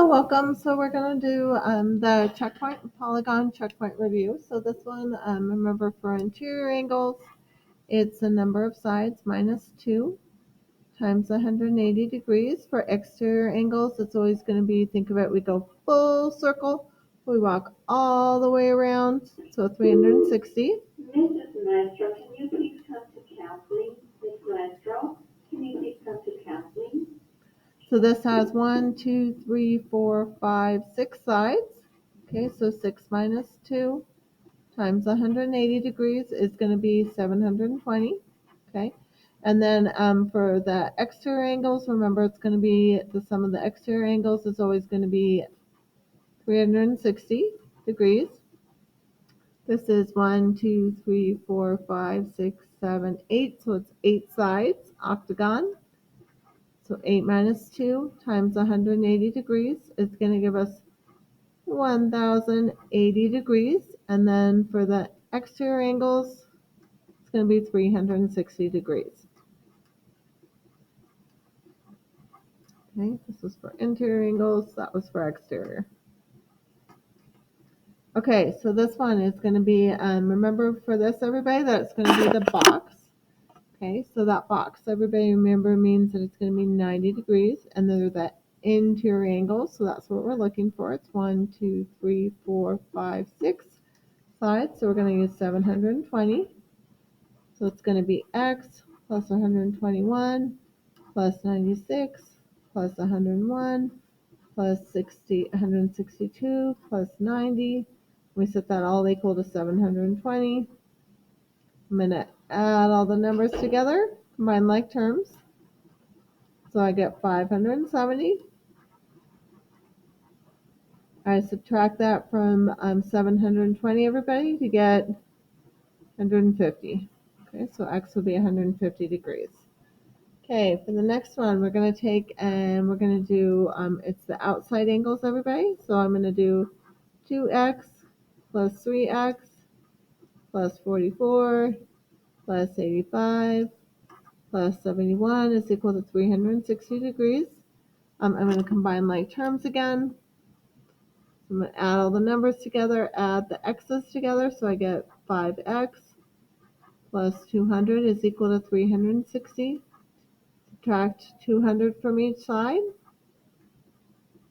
Welcome. So we're going to do the Polygon checkpoint review. So this one, remember for interior angles, it's the number of sides minus 2 times 180 degrees. For exterior angles, it's always going to be, think of it, we go full circle, we walk all the way around, so 360. Mrs. Maestro, can you please come to Kathleen? Ms. Maestro, can you please come to Kathleen? So this has 1, 2, 3, 4, 5, 6 sides. Okay, so 6 minus 2 times 180 degrees is going to be 720. Okay, and then for the exterior angles, remember it's going to be the sum of the exterior angles is always going to be 360 degrees. This is 1, 2, 3, 4, 5, 6, 7, 8. So it's 8 sides, octagon. So 8 minus 2 times 180 degrees is going to give us 1080 degrees. And then for the exterior angles, it's going to be 360 degrees. Okay, this was for interior angles, that was for exterior. Okay, so this one is going to be, remember for this, everybody, that it's going to be the box. Okay, so that box, everybody remember, means that it's going to be 90 degrees, and they're the interior angles, so that's what we're looking for. It's 1, 2, 3, 4, 5, 6 sides, so we're going to use 720. So it's going to be x plus 121 plus 96 plus 101 plus 162 plus 90. We set that all equal to 720. I'm going to add all the numbers together, combine like terms. So I get 570. I subtract that from 720, everybody, to get 150. Okay, so x will be 150 degrees. Okay, for the next one, we're going to take and we're going to do, it's the outside angles, everybody. So I'm going to do 2x plus 3x plus 44 plus 85 plus 71 is equal to 360 degrees. I'm going to combine like terms again. So I'm going to add all the numbers together, add the x's together, so I get 5x plus 200 is equal to 360. Subtract 200 from each side.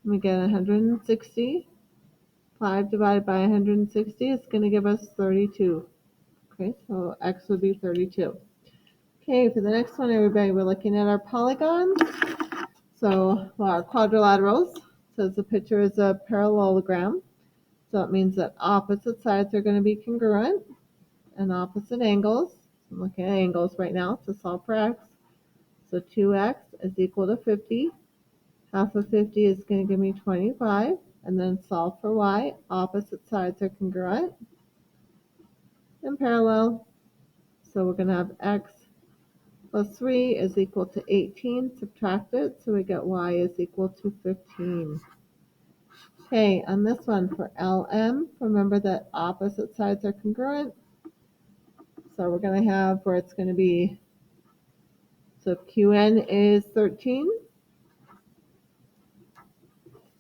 We get 160. 5 divided by 160 is going to give us 32. Okay, so x would be 32. Okay, for the next one, everybody, we're looking at our polygons. So our quadrilaterals. So the picture is a parallelogram. So it means that opposite sides are going to be congruent and opposite angles. I'm looking at angles right now to solve for x. So 2x is equal to 50. Half of 50 is going to give me 25. And then solve for y. Opposite sides are congruent and parallel. So we're going to have x plus 3 is equal to 18. Subtract it, so we get y is equal to 15. Okay, on this one for LM, remember that opposite sides are congruent. So we're going to have where it's going to be, so QN is 13.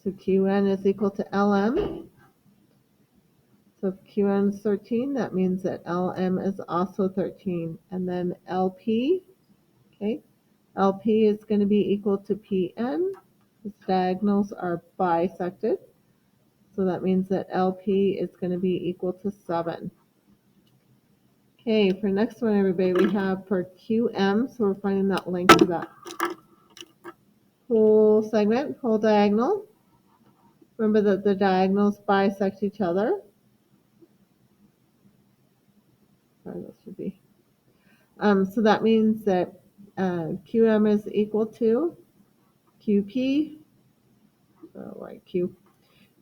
So QN is equal to LM. So if QN is 13, that means that LM is also 13. And then LP, okay, LP is going to be equal to PN. The diagonals are bisected. So that means that LP is going to be equal to 7. Okay, for next one, everybody, we have for QM, so we're finding that length of that whole segment, whole diagonal. Remember that the diagonals bisect each other. Sorry, that should be. So that means that QM is equal to QP,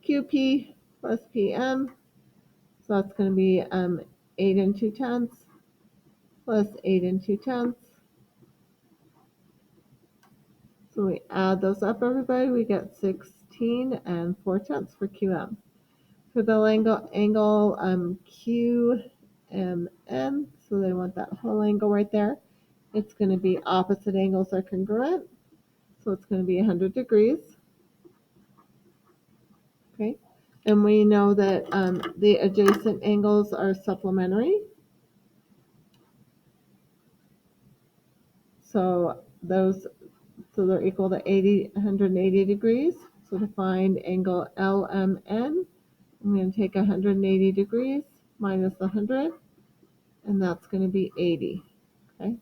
QP plus PM. So that's going to be 8 and 2/10 plus 8 and 2/10. So we add those up, everybody. We get 16 and 4/10 for QM. For the angle QMN, so they want that whole angle right there. It's going to be opposite angles are congruent. So it's going to be 100 degrees. Okay, and we know that the adjacent angles are supplementary. So they're equal to 180 degrees. So to find angle LMN, I'm going to take 180 degrees minus 100, and that's going to be 80. Okay,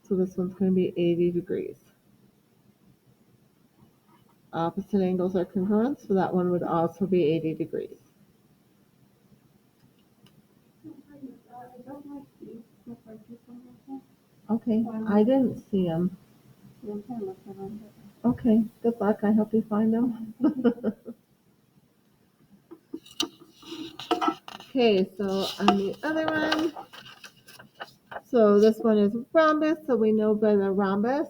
so this one's going to be 80 degrees. Opposite angles are congruent, so that one would also be 80 degrees. Okay, I didn't see them. Okay, good luck. I hope you find them. Okay, so on the other one, so this one is rhombus, so we know by the rhombus,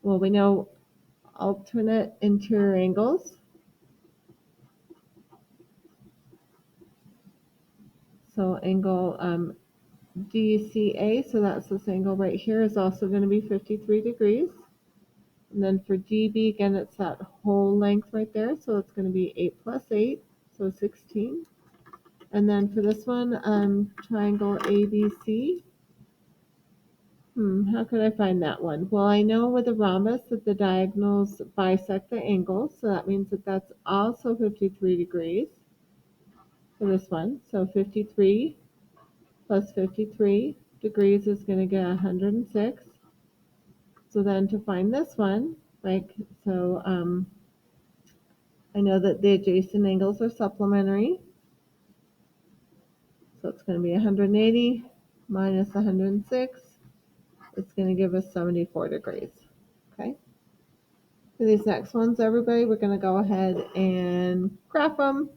well, we know alternate interior angles. So angle DCA, so that's this angle right here, is also going to be 53 degrees. And then for DB, again, it's that whole length right there, so it's going to be 8 plus 8, so 16. And then for this one, triangle ABC, how could I find that one? Well, I know with the rhombus that the diagonals bisect the angles, so that means that that's also 53 degrees for this one. So 53 plus 53 degrees is going to get 106. So then to find this one, like, so I know that the adjacent angles are supplementary. So it's going to be 180 minus 106. It's going to give us 74 degrees. Okay. For these next ones, everybody, we're going to go ahead and graph them.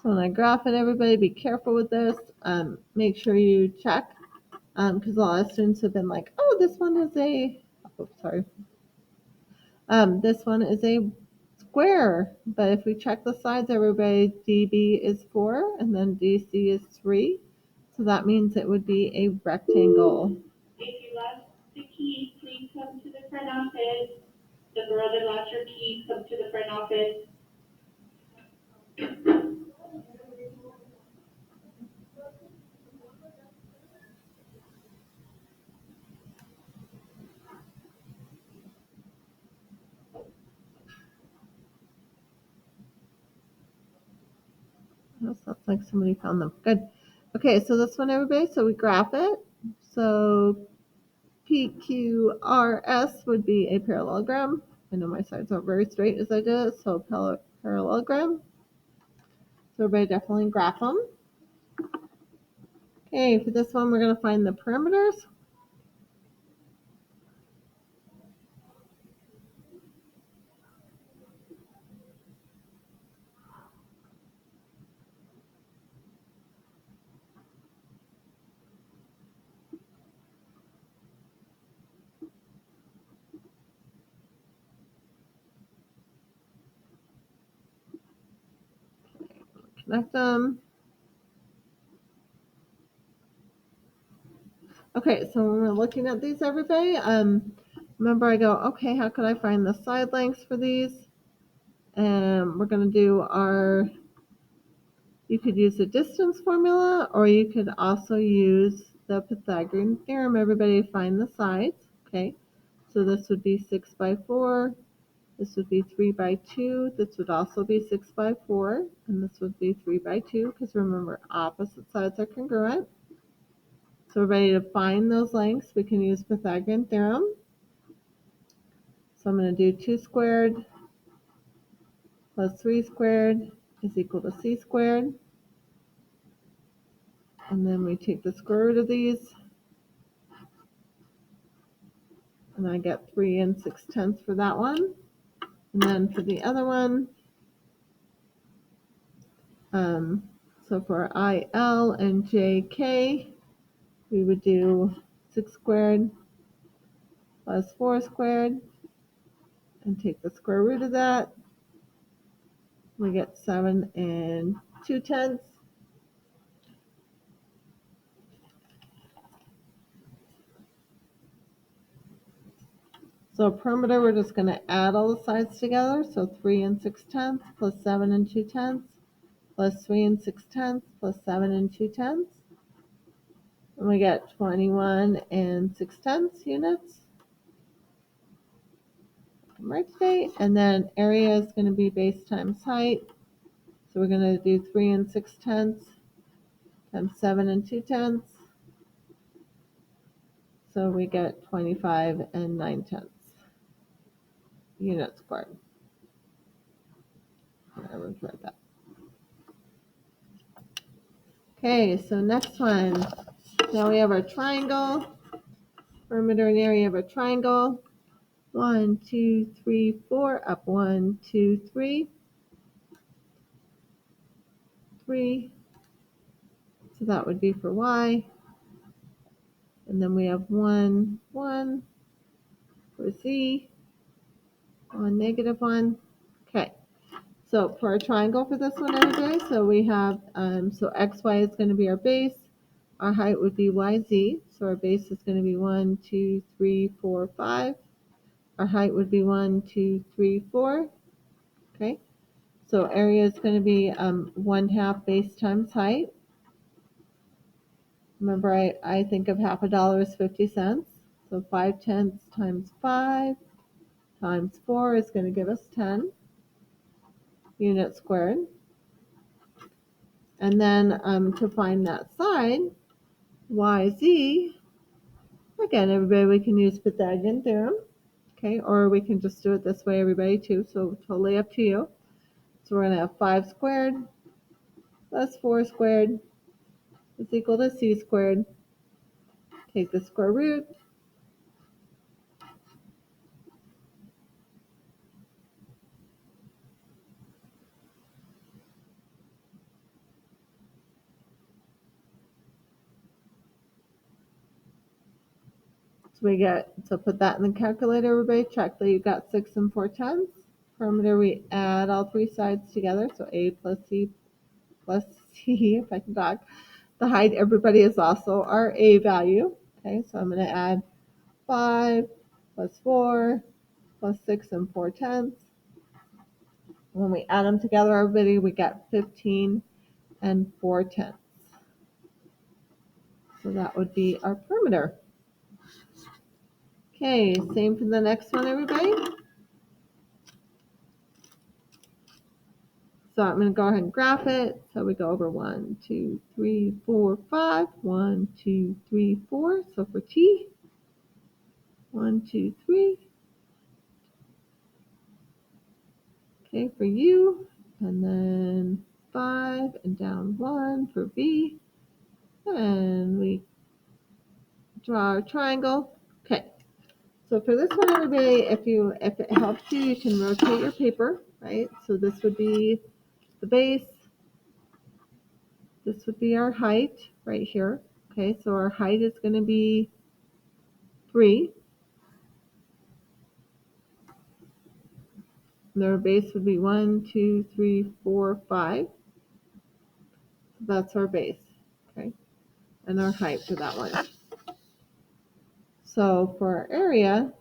So when I graph it, everybody be careful with this. Make sure you check because a lot of students have been like, oh, this one is this one is a square. But if we check the sides, everybody, DB is 4 and then DC is 3. So that means it would be a rectangle. If you lost the keys, please come to the front office. The girl that lost her keys, come to the front office. Oh, sounds like somebody found them. Good. Okay, so this one, everybody, so we graph it. So PQRS would be a parallelogram. I know my sides aren't very straight as I did it, so parallelogram. So everybody definitely graph them. Okay, for this one, we're going to find the perimeters. Connect them. Okay, so when we're looking at these, everybody, remember I go, okay, how could I find the side lengths for these? And we're going to do you could use the distance formula, or you could also use the Pythagorean theorem, everybody, to find the sides. Okay, so this would be 6 by 4. This would be 3 by 2. This would also be 6 by 4. And this would be 3 by 2, because remember, opposite sides are congruent. So we're ready to find those lengths. We can use Pythagorean theorem. So I'm going to do 2 squared plus 3 squared is equal to c squared. And then we take the square root of these. And I get 3 6/10 for that one. And then for the other one, so So for IL and JK, we would do 6 squared plus 4 squared and take the square root of that. We get 7 and 2/10. So perimeter, we're just going to add all the sides together. So 3 and 6/10 plus 7 and 2/10 plus 3 and 6/10 plus 7 and 2/10. And we get 21 and 6/10 units. Right today. And then area is going to be base times height. So we're going to do 3 and 6/10 times 7 and 2/10. So we get 25 and 9/10 units squared. I would write that. Okay, so next one. Now we have our triangle, perimeter and area of a triangle. 1, 2, 3, 4, up 1, 2, 3, 3. So that would be for Y. And then we have 1, 1 for Z, 1, -1. Okay, so for a triangle for this one, everybody, so we have, so XY is going to be our base. Our height would be YZ. So our base is going to be 1, 2, 3, 4, 5. Our height would be 1, 2, 3, 4. Okay. So area is going to be 1/2 base times height. Remember, I think of half a dollar as 50 cents. So 5/10 times 5 times 4 is going to give us 10 units squared. And then to find that side, YZ, again, everybody, we can use Pythagorean theorem. Okay, or we can just do it this way, everybody, too. So totally up to you. So we're going to have 5 squared plus 4 squared is equal to C squared. Take the square root. So we get, so put that in the calculator, everybody. Check that you got 6 and 4/10. Perimeter, we add all 3 sides together. So A plus C plus C, if I can talk. The height, everybody, is also our A value. Okay, so I'm going to add 5 plus 4 plus 6 and 4/10. When we add them together, everybody, we get 15 and 4/10. So that would be our perimeter. Okay, same for the next one, everybody. So I'm going to go ahead and graph it. So we go over 1, 2, 3, 4, 5. 1, 2, 3, 4. So for T, 1, 2, 3. Okay, for U, and then 5 and down 1 for V. And we draw our triangle. Okay. So for this one, everybody, if it helps you, you can rotate your paper, right? So this would be the base. This would be our height right here. Okay, so our height is going to be 3. And our base would be 1, 2, 3, 4, 5. So that's our base. Okay, and our height for that one. So for our area,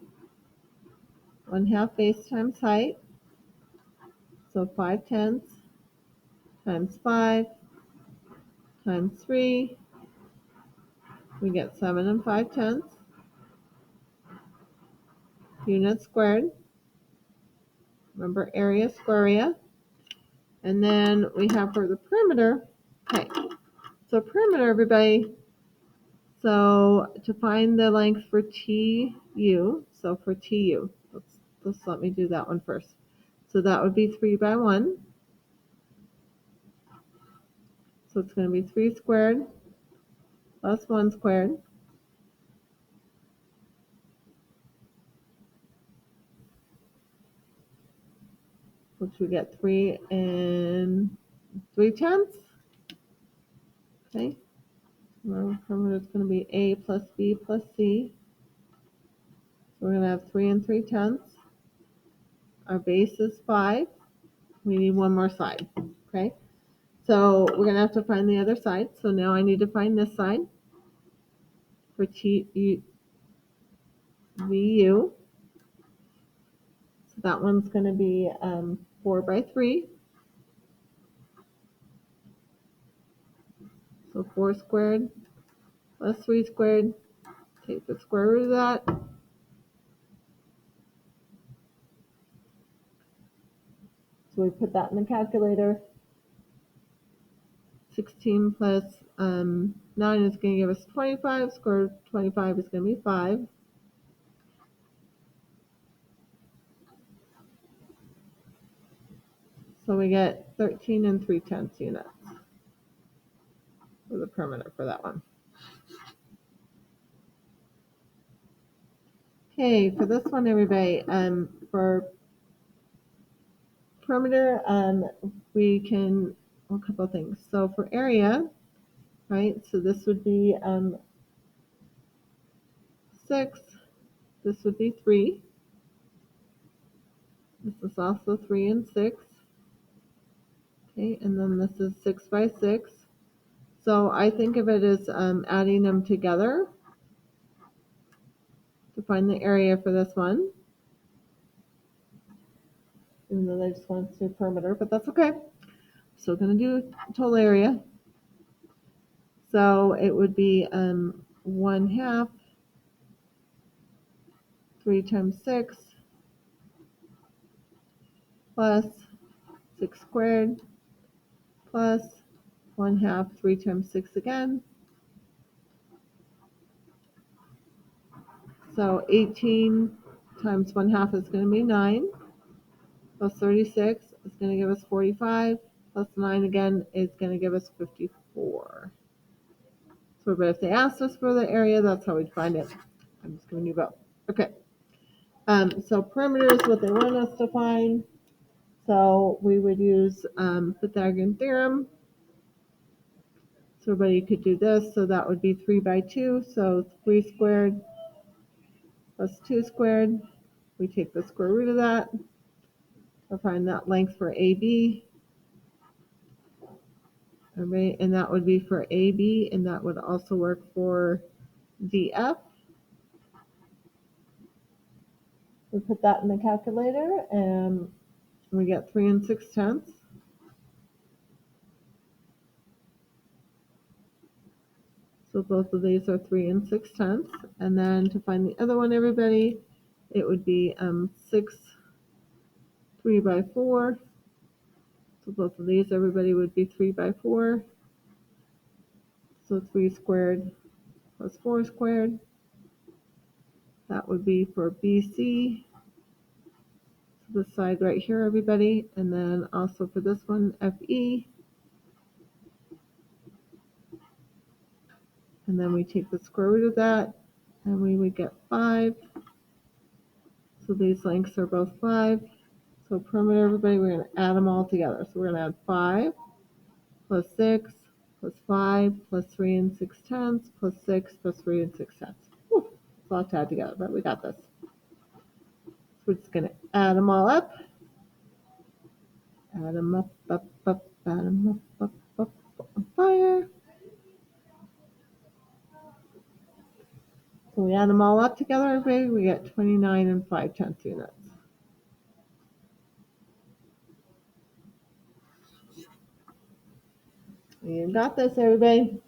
1/2 base times height. So 5/10 times 5 times 3. We get 7 and 5/10 units squared. Remember, area squarea. And then we have for the perimeter. Okay, so perimeter, everybody. So to find the length for TU, so for TU, let's let me do that one first. So that would be 3 by 1. So it's going to be 3 squared plus 1 squared. Which we get 3 and 3/10. Okay, our perimeter is going to be A plus B plus C. So we're going to have 3 3/10. Our base is 5. We need one more side. Okay, so we're going to have to find the other side. So now I need to find this side for VU. So that one's going to be 4 by 3. So 4 squared plus 3 squared. Take the square root of that. So we put that in the calculator. 16 plus 9 is going to give us 25. Square root of 25 is going to be 5. So we get 13 3/10 units for the perimeter for that one. Okay, for this one, everybody, for perimeter, we can, a couple of things. So for area, right, so this would be 6, this would be 3. This is also 3 and 6. Okay, and then this is 6 by 6. So I think of it as adding them together to find the area for this one. Even though they just want to do perimeter, but that's okay. Still going to do total area. So it would be 1/2, 3 times 6, plus 6 squared, plus 1/2, 3 times 6 again. So 18 times 1/2 is going to be 9, plus 36 is going to give us 45, plus 9 again is going to give us 54. So, but if they asked us for the area, that's how we'd find it. I'm just giving you both. Okay. So perimeter is what they want us to find. So we would use Pythagorean theorem. So everybody could do this. So that would be 3 by 2. So 3 squared plus 2 squared. We take the square root of that. We'll find that length for AB. Right, and that would be for AB, and that would also work for DF. We put that in the calculator, and we get 3 6/10. So both of these are 3 6/10. And then to find the other one, everybody, it would be 6 3 by 4. So both of these, everybody, would be 3 by 4. So 3 squared plus 4 squared. That would be for BC. So this side right here, everybody. And then also for this one, FE. And then we take the square root of that, and we would get 5. So these lengths are both 5. So perimeter, everybody, we're going to add them all together. So we're going to add 5 plus 6 plus 5 plus 3 6/10 plus 6 plus 3 6/10. It's a lot to add together, but we got this. So we're just going to add them all up. Add them up, add them up, on fire. So we add them all up together, everybody, we get 29 5/10 units. You got this, everybody.